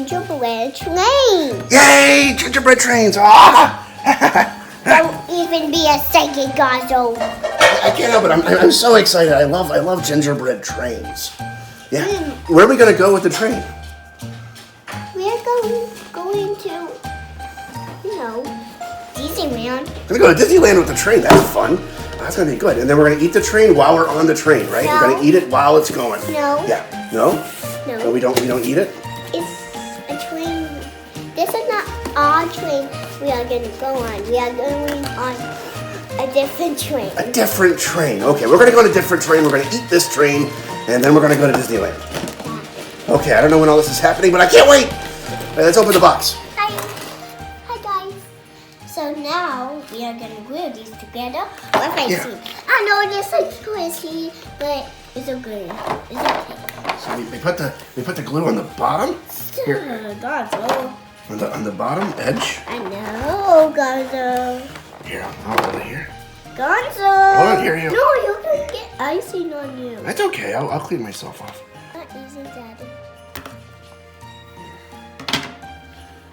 gingerbread train. Yay! Gingerbread trains! Ah! Don't even be a second, Gonzo. I can't help it. I'm so excited. I love gingerbread trains. Yeah. Where are we gonna go with the train? We're going to, Disneyland. We're gonna go to Disneyland with the train. That's fun. That's gonna be good. And then we're gonna eat the train while we're on the train, right? No. We're gonna eat it while it's going. No. Yeah. No? No. So we don't eat it? It's a train. This is not our train we are going to go on. We are going on a different train. A different train. Okay, we're gonna go on a different train. We're gonna eat this train, and then we're gonna go to Disneyland. Okay, I don't know when all this is happening, but I can't wait. All right, let's open the box. Hi guys. So now we are going to glue these together. What I Yeah. see? I know this is crazy, but it's okay. It's okay. So we put the glue on the bottom. Here. Gonzo. On the bottom edge. I know, Gonzo. Here, I'll hold it here. Gonzo. Hold on, here you. No, you can get icing on you. That's okay. I'll clean myself off. Not easy, Daddy.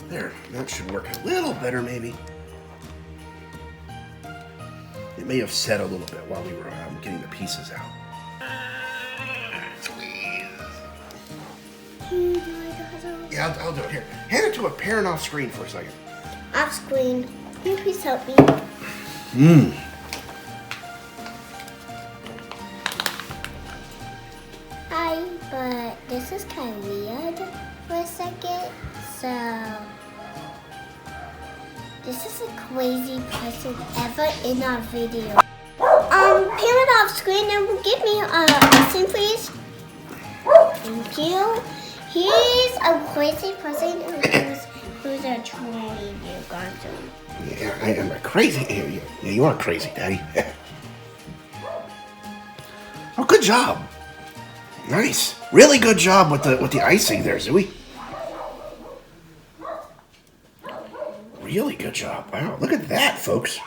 There, that should work a little better, maybe. It may have set a little bit while we were getting the pieces out. Squeeze. Yeah, I'll do it. Here, hand it to a parent off screen for a second. Off screen. Can you please help me? Hi, but this is kind of weird for a second. So, this is the crazy person ever in our video. Parent off screen and give me a lesson, please. Thank you. He's a crazy person who's a trolley, Gonzo. Yeah, I am a crazy. Yeah, you are crazy, Daddy. Oh, good job. Nice. Really good job with the icing there, Zooey. Really good job. Wow, look at that, folks.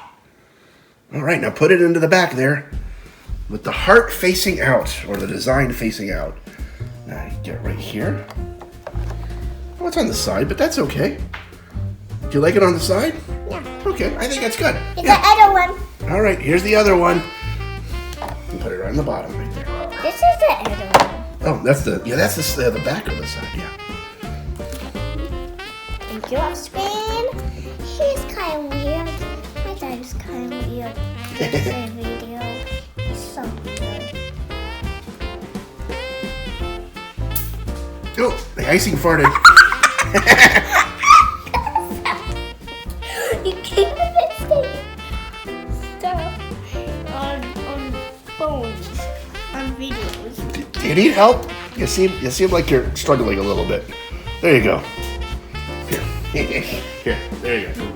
All right, now put it into the back there with the heart facing out, or the design facing out. Now you get right here. Oh, it's on the side, but that's okay. Do you like it on the side? Yeah. Okay, I think that's good. It's the other one. All right, here's the other one. And put it right on the bottom right there. This is the other one. Oh, that's the back of the side, yeah. Thank you, off screen. He's kind of weird. My dad's kind of weird. This video. He's so weird. Oh, the icing farted. You can't stay stuff on phones, on videos. Do you need help? You seem like you're struggling a little bit. There you go. Here. Here, there you go.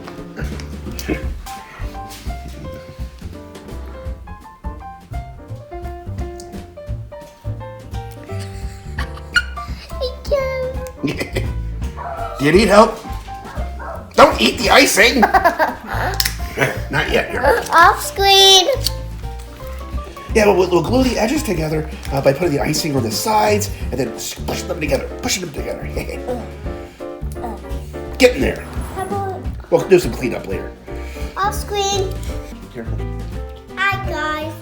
Do you need help? Don't eat the icing! Not yet. Here. Off screen. Yeah, we'll glue the edges together by putting the icing on the sides and then pushing them together. Get in there. How about We'll do some cleanup later. off screen? Careful. Hi guys.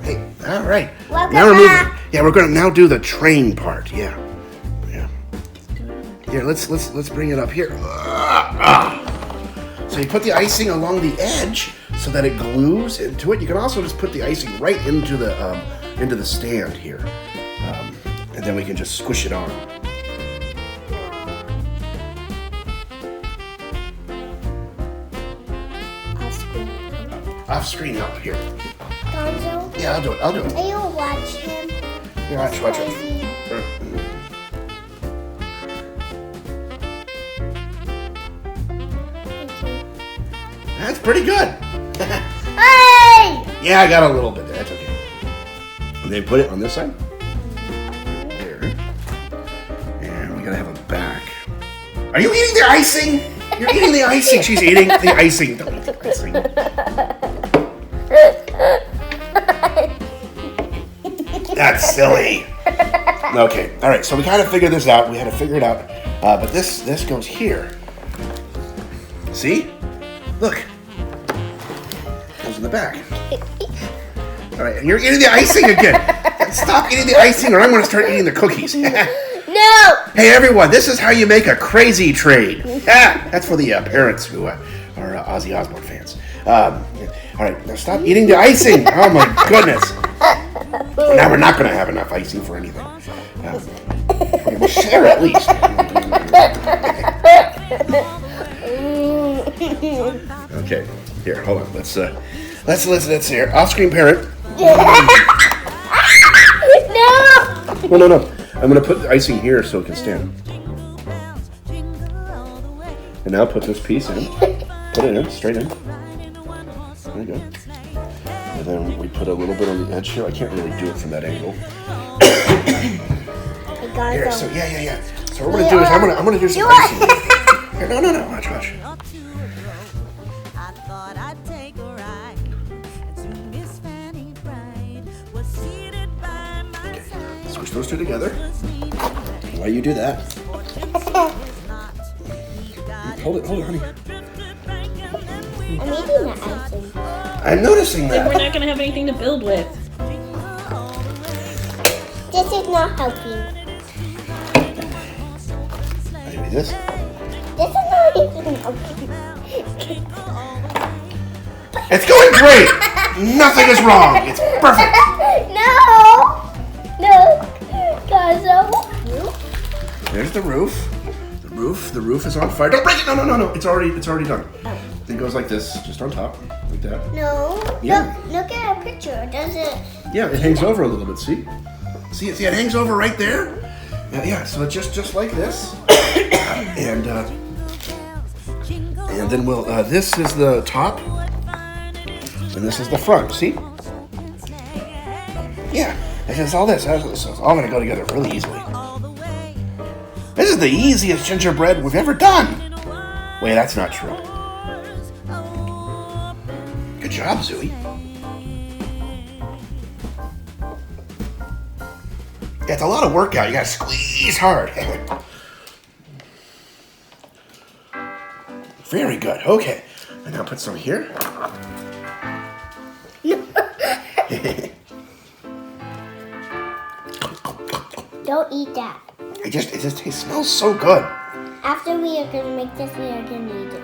Hey, all right. Welcome Now we're back. moving. Yeah, we're gonna now do the train part. Yeah. Here, let's bring it up here. So you put the icing along the edge so that it glues into it. You can also just put the icing right into the stand here, and then we can just squish it on. Off screen. Off screen help here. Gonzo, Yeah, I'll do it. are you watch him? Here, watch it. Crazy. That's pretty good. Hey! Yeah, I got a little bit there. That's okay. And then put it on this side. There. And we gotta have a back. Are you eating the icing? You're eating the icing. She's eating the icing. Don't eat the icing. That's silly. Okay. All right. So we kind of figured this out. We had to figure it out. But this goes here. See? Look. Goes in the back. All right, and you're eating the icing again. Stop eating the icing, or I'm going to start eating the cookies. No! Hey everyone, this is how you make a crazy trade. That's for the parents who are Ozzy Osbourne fans. All right, now stop eating the icing. Oh my goodness. Now we're not going to have enough icing for anything. Okay, we'll share at least. Okay, here, hold on. Let's here. Off-screen parent. No! No. I'm going to put the icing here so it can stand. And now put this piece in. Put it in, straight in. There you go. And then we put a little bit on the edge here. I can't really do it from that angle. Here, so yeah. So what we're going to do is I'm going to do some icing. Here, no. Watch. Squish those two together. While you do that, hold it, honey. I'm eating the icing. I'm noticing Then that. we're not going to have anything to build with. This is not helping. Maybe this. This is not even helping. It's going great. Nothing is wrong. It's perfect. No, cause There's the roof. The roof is on fire. Don't break it. No. It's already done. It goes like this, just on top, like that. No. Yeah. Look at a picture. Does it? Yeah, it hangs over a little bit. See, it hangs over right there. Yeah. So it's just like this, and then we'll. This is the top, and this is the front. See? Yeah. It's just all this. It's all going to go together really easily. This is the easiest gingerbread we've ever done. Wait, that's not true. Good job, Zooey. Yeah, it's a lot of workout. You got to squeeze hard. Very good. Okay. And now put some here. Don't eat that. It smells so good. After we are gonna make this, we are gonna eat it.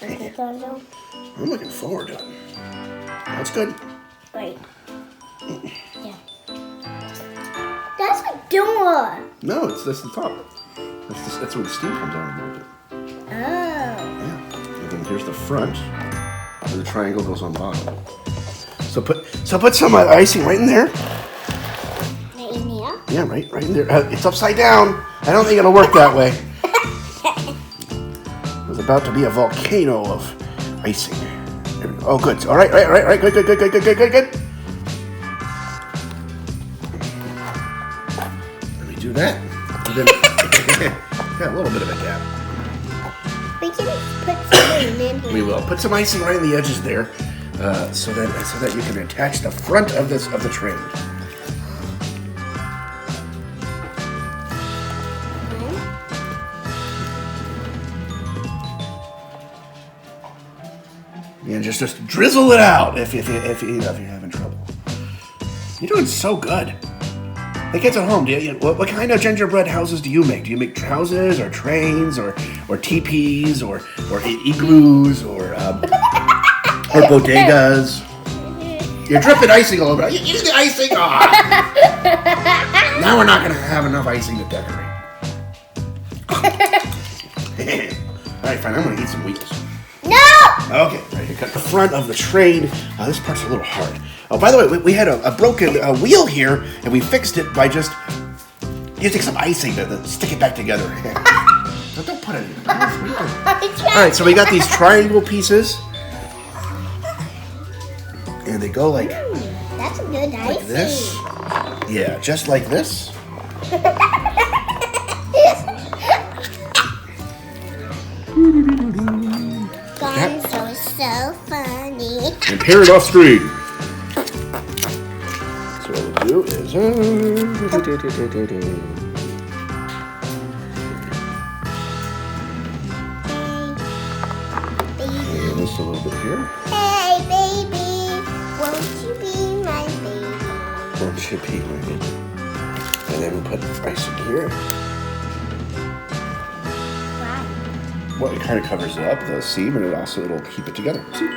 Okay, Gonzo. I'm looking forward to it. That's good. Wait. Yeah. That's a door. No, that's the top. That's where the steam comes out a little bit. Oh. Yeah. And then here's the front, and the triangle goes on bottom. So put some icing right in there. Right in here? Yeah, right in there. It's upside down. I don't think it'll work that way. There's about to be a volcano of icing. There we go. Oh, good. All right. Good. Let me do that. And then got a little bit of a gap. We can put something in here. We will put some icing right in the edges there, so that you can attach the front of the tray. And just drizzle it out if you're having trouble. You're doing so good. Hey kids at home, what kind of gingerbread houses do you make? Do you make houses or trains or teepees or igloos or bodegas? You're dripping icing all over. You use the icing off. Now we're not going to have enough icing to decorate. All right, fine. I'm going to eat some wheels. No! Okay, right, you cut the front of the train. This part's a little hard. Oh, by the way, we had a broken wheel here, and we fixed it by just using some icing to stick it back together. Don't put it in. All right, so we got these triangle pieces, and they go like That's a good icing. this. Yeah, just like this. Gonzo is so funny. And pair it off screen. So what we'll do is just a little bit here. Hey, baby, won't you be my baby? Won't you be my baby? And then we put icing here. Wow. Well, it kind of covers it up, the seam, and it'll keep it together. See?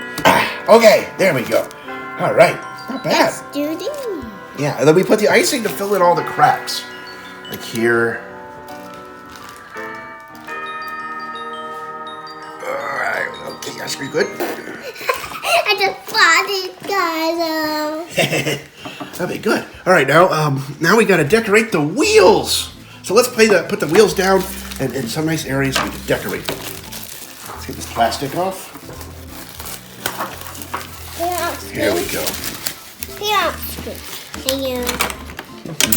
Okay, there we go. All right, not bad. Let's do this. Yeah, and then we put the icing to fill in all the cracks. Like here. Alright, okay, that's pretty good. I just farted, guys. That'd be good. Alright, now we gotta decorate the wheels. So let's put the wheels down and in some nice areas we can decorate them. Let's get this plastic off. Here we go. Thank you.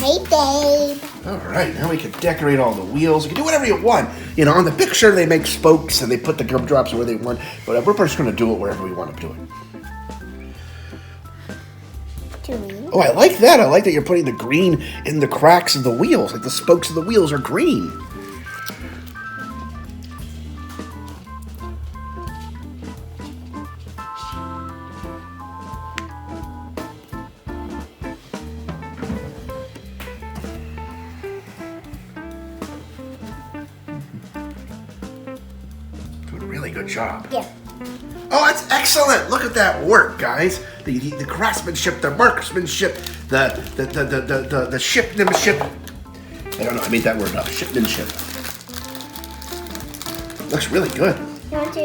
Hey, babe. Alright, now we can decorate all the wheels. You can do whatever you want. You know, on the picture they make spokes and they put the gumdrops where they want, but we're just going to do it wherever we want to do it. Oh, I like that. I like that you're putting the green in the cracks of the wheels. Like the spokes of the wheels are green. Doing a really good job. Yeah. Oh, that's excellent! Look at that work, guys. The craftsmanship, the marksmanship, the shipmanship. I don't know. I made that word up. Shipmanship. Looks really good. You want to?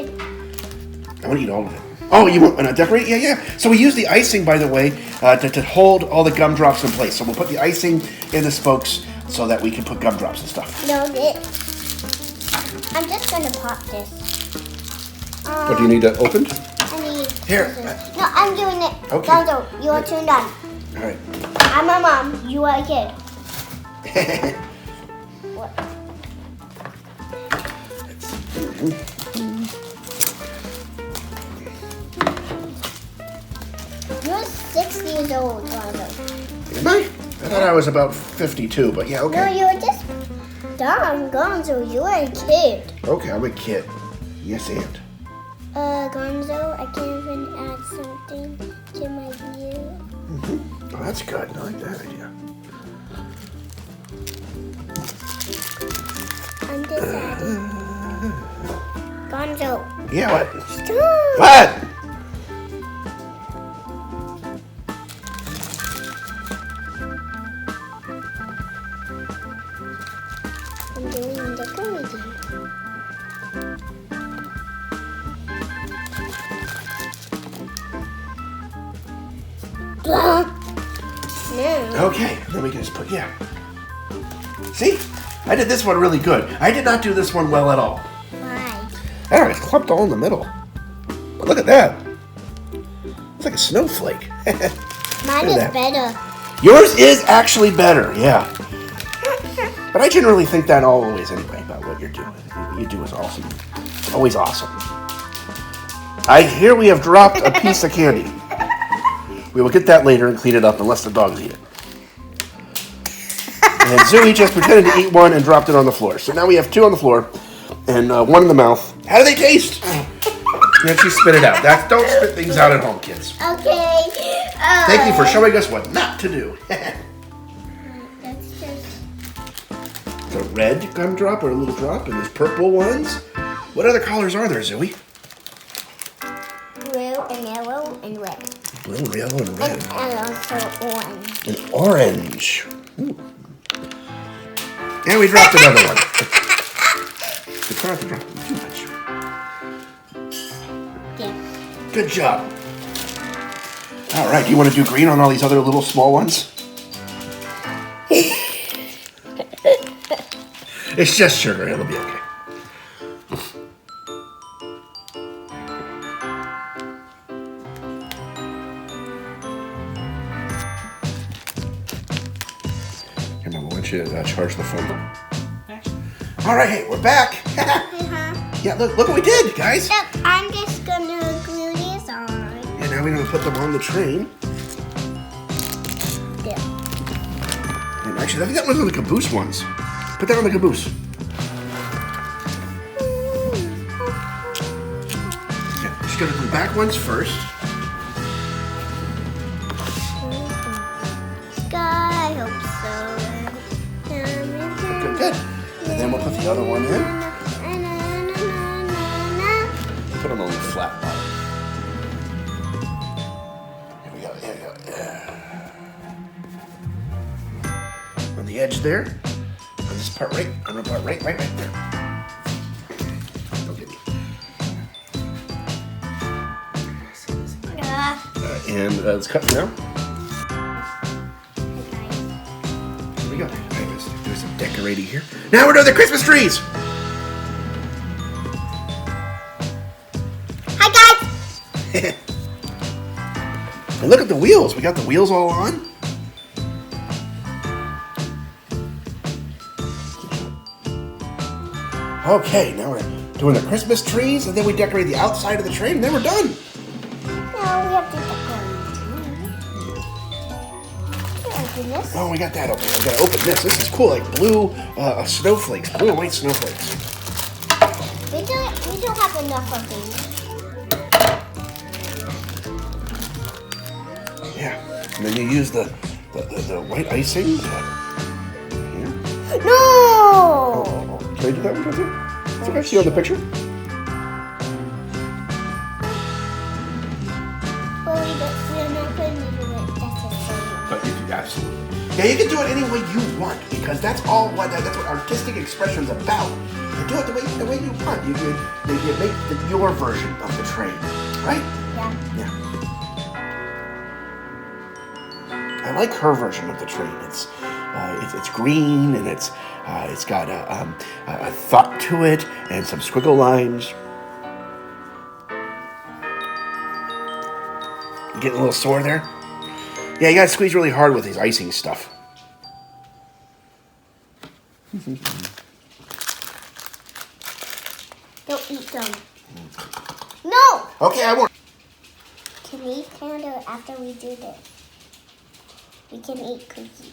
I want to eat all of it. Oh, you want to decorate? Yeah, yeah. So we use the icing, by the way, to hold all the gumdrops in place. So we'll put the icing in the spokes so that we can put gumdrops and stuff. No, I'm just gonna pop this. What do you need that opened? I need Here. scissors. No, I'm doing it. Okay. Gonzo, you are turned on. All right. I'm a mom. You are a kid. What? You're 6 years old, Gonzo. Am I? I thought I was about 52, but yeah, No, okay. you're just dumb, Gonzo. You're a kid. Okay, I'm a kid. Yes, and. Gonzo, I can even add something to my view. Oh, that's good. I like that idea. I'm just adding. Gonzo, Yeah, what? stop. What? I'm doing decorating. No. Okay, then we can just put, yeah. See? I did this one really good. I did not do this one well at all. Why? I don't know, it's clumped all in the middle. But look at that. It's like a snowflake. Mine is better. Yours is actually better, yeah. But I generally think that always anyway about what you're doing. What you do is awesome. Always awesome. I hear we have dropped a piece of candy. We will get that later and clean it up unless the dogs eat it. And Zooey just pretended to eat one and dropped it on the floor. So now we have 2 on the floor and 1 in the mouth. How do they taste? And she spit it out. Don't spit things out at home, kids. Okay. Thank you for showing us what not to do. That's just. The red gumdrop or a little drop, and there's purple ones. What other colors are there, Zooey? Blue and yellow and red. Blue, yellow, and red. And also orange. And orange. Ooh. And we dropped another one. We try not to drop them too much. Yeah. Good job. All right, do you want to do green on all these other little small ones? It's just sugar. It'll be okay. Here, Mom, why don't you charge the phone? All right, hey, we're back. Yeah, look what we did, guys. Look, I'm just gonna glue this on. And now we're going to put them on the train. There. And actually, I think that was one of the caboose ones. Put that on the caboose. Yeah, just gonna do the back ones first. Sky, hope so. Good. And then we'll put the other one in. Put them on the flat bottom. Here we go. On the edge there. On this part right. On the part right there. Don't get me. And let's cut now. Here we go. Let's do some decorating here. Now we're doing the Christmas trees. Hi guys. And look at the wheels. We got the wheels all on. Okay, now we're doing the Christmas trees, and then we decorate the outside of the tree, and then we're done. Now we have to open this. Oh, we got that open. We gotta open this. This is cool, like blue snowflakes, blue and white snowflakes. We don't have enough of these. Yeah, and then you use the white icing. Here. No! Oh. Can I do that one too? It's okay. See on the picture? Well, we're not going to do it. That's a shame. But you can absolutely. Yeah, you can do it any way you want because that's what artistic expression is about. You do it the way you want. You make your version of the train, right? Yeah. I like her version of the train. It's green and it's got a thought to it and some squiggle lines. You getting a little sore there? Yeah, you gotta squeeze really hard with these icing stuff. Don't eat them. No! Okay, I won't. Can we eat candy after we do this? We can eat cookies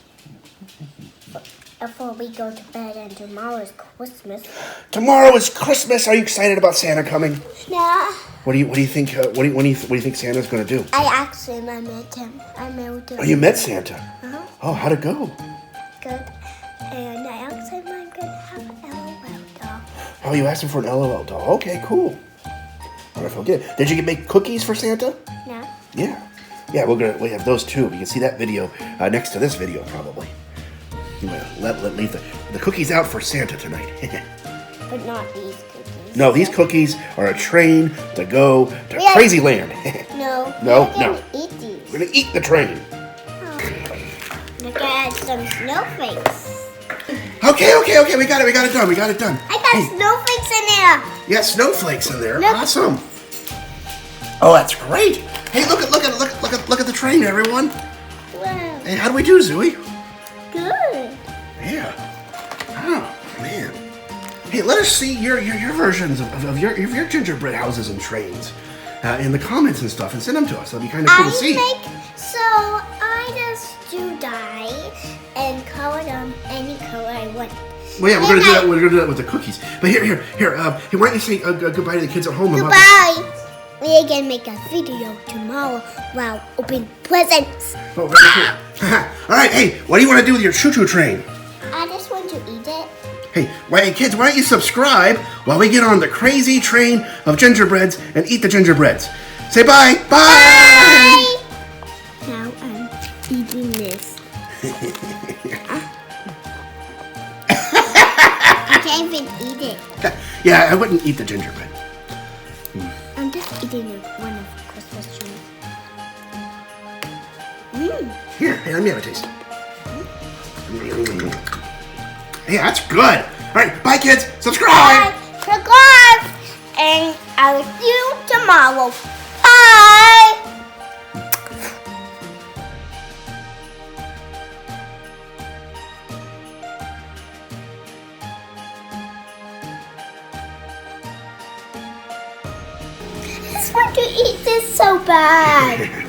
before we go to bed, and tomorrow is Christmas. Tomorrow is Christmas. Are you excited about Santa coming? Yeah. What do you think? What do you think Santa's gonna do? I met him. Oh, you met Santa? Uh-huh. Oh, how'd it go? Good. And I asked him I'm gonna have an LOL doll. Oh, you asked him for an LOL doll. Okay, cool. All right, good. Did you make cookies for Santa? No. Yeah. Yeah, we have those too. You can see that video next to this video probably. You want to leave the cookies out for Santa tonight. But not these cookies. No, these cookies are a train to go to Crazy Land. No. No. Eat these. We're gonna eat the train. Oh. Look at some snowflakes. Okay. We got it done. I got snowflakes in there. You got snowflakes in there. Look. Awesome. Oh, that's great. Hey, look at the train, everyone. Wow. Hey, how do we do, Zooey? Good. Yeah. Oh man. Hey, let us see your versions of your gingerbread houses and trains in the comments and stuff, and send them to us. That'd be kind of cool to see. I just do dye and color them any color I want. Well, yeah, we're gonna do that. We're gonna do that with the cookies. But here. Why don't you say goodbye to the kids at home? Goodbye. We can make a video tomorrow while opening presents. Oh, very cool. All right. Hey, what do you want to do with your choo-choo train? I just want to eat it. Hey, kids, why don't you subscribe while we get on the crazy train of gingerbreads and eat the gingerbreads? Say bye. Bye. Now I'm eating this. I can't even eat it. Yeah, I wouldn't eat the gingerbread. I'm just eating one of Christmas trees. Here, let me have a taste. Hey, that's good. All right, bye, kids. Subscribe. Subscribe, and I will see you tomorrow. Bye. I just want to eat this so bad.